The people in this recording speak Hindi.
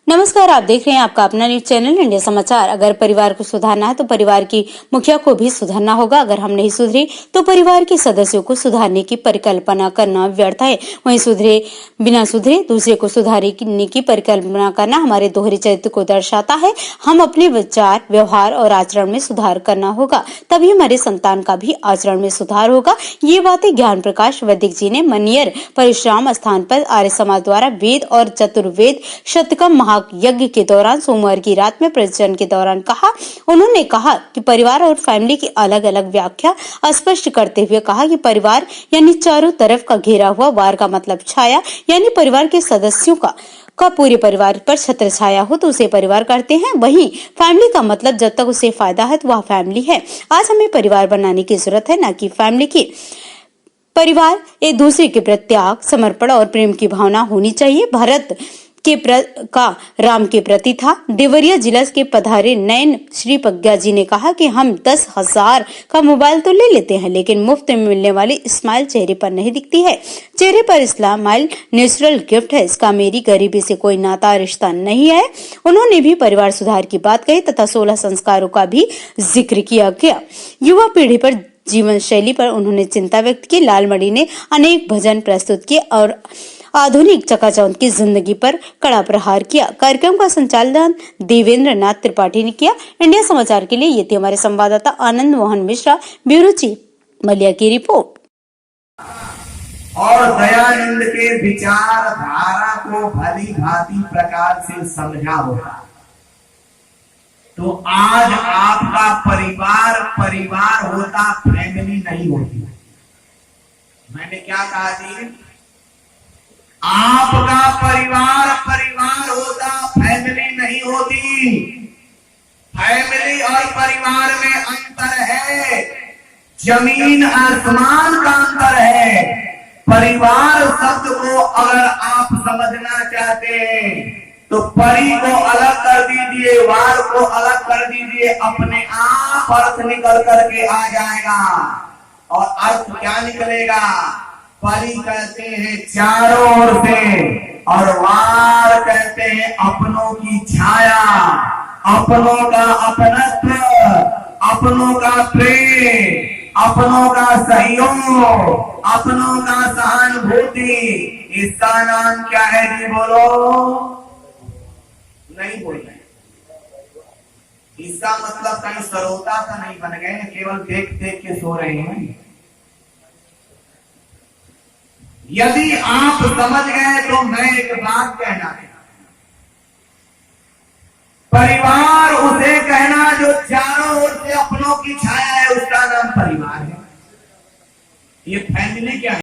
नमस्कार, आप देख रहे हैं आपका अपना न्यूज चैनल इंडिया समाचार। अगर परिवार को सुधारना है तो परिवार की मुखिया को भी सुधारना होगा। अगर हम नहीं सुधरे तो परिवार के सदस्यों को सुधारने की परिकल्पना करना व्यर्थ है। वहीं सुधरे बिना सुधरे दूसरे को सुधारने की परिकल्पना करना हमारे दोहरे चरित्र को दर्शाता है। हम अपने विचार, व्यवहार और आचरण में सुधार करना होगा, तभी हमारे संतान का भी आचरण में सुधार होगा। ये बातें ज्ञान प्रकाश वैदिक जी ने मनियर परिश्राम स्थान पर आर्य समाज द्वारा वेद और चतुर्वेद शतकम यज्ञ के दौरान सोमवार की रात में प्रवचन के दौरान कहा। उन्होंने कहा कि परिवार और फैमिली की अलग अलग व्याख्या स्पष्ट करते हुए कहा कि परिवार यानी चारों तरफ का घेरा हुआ, वार का मतलब छाया, यानी परिवार के सदस्यों का पूरे परिवार पर छत्र छाया हो तो उसे परिवार करते हैं। वहीं फैमिली का मतलब जब तक उसे फायदा है तो वह फैमिली है। आज हमें परिवार बनाने की जरूरत है, न कि फैमिली की। परिवार एक दूसरे के प्रति त्याग, समर्पण और प्रेम की भावना होनी चाहिए। भारत का राम के प्रति था। देवरिया जिला के पधारे नयन श्री प्रज्ञा जी ने कहा कि हम 10,000 का मोबाइल तो ले लेते हैं, लेकिन मुफ्त में मिलने वाली स्माइल चेहरे पर नहीं दिखती है। चेहरे पर स्माइल नेचुरल गिफ्ट है, इसका मेरी गरीबी से कोई नाता रिश्ता नहीं है। उन्होंने भी परिवार सुधार की बात कही तथा 16 संस्कारों का भी जिक्र किया गया। युवा पीढ़ी पर जीवन शैली पर उन्होंने चिंता व्यक्त की। लालमणि ने अनेक भजन प्रस्तुत किए और आधुनिक चकाचौंध की जिंदगी पर कड़ा प्रहार किया। कार्यक्रम का संचालन देवेंद्र नाथ त्रिपाठी ने किया। इंडिया समाचार के लिए ये थी हमारे संवाददाता आनंद मोहन मिश्रा, ब्यूरो चीफ मलिया की रिपोर्ट। और दयानंद के विचारधारा को भली भांति प्रकार से समझा होगा तो आज आपका परिवार परिवार होता, फैमिली नहीं होती। मैंने क्या कहा जी? आपका परिवार परिवार होता, फैमिली नहीं होती। फैमिली और परिवार में अंतर है, जमीन आसमान का अंतर है। परिवार शब्द को अगर आप समझना चाहते हैं तो परी को अलग कर दीजिए, वार को अलग कर दीजिए, अपने आप अर्थ निकल करके आ जाएगा। और अर्थ क्या निकलेगा? परी कहते हैं चारों ओर से, और वार कहते हैं अपनों की छाया, अपनों का अपनत्व, अपनों का प्रेम, अपनों का सहयोग, अपनों का सहानुभूति। इसका नाम क्या है जी? बोलो। नहीं बोल रहे। इसका मतलब कहीं सरोता का नहीं बन गए, केवल देख देख के सो रहे हैं। यदि आप समझ गए तो मैं एक बात कहना है, परिवार उसे कहना जो चारों ओर से अपनों की छाया है, उसका नाम परिवार है। ये फैमिली क्या है?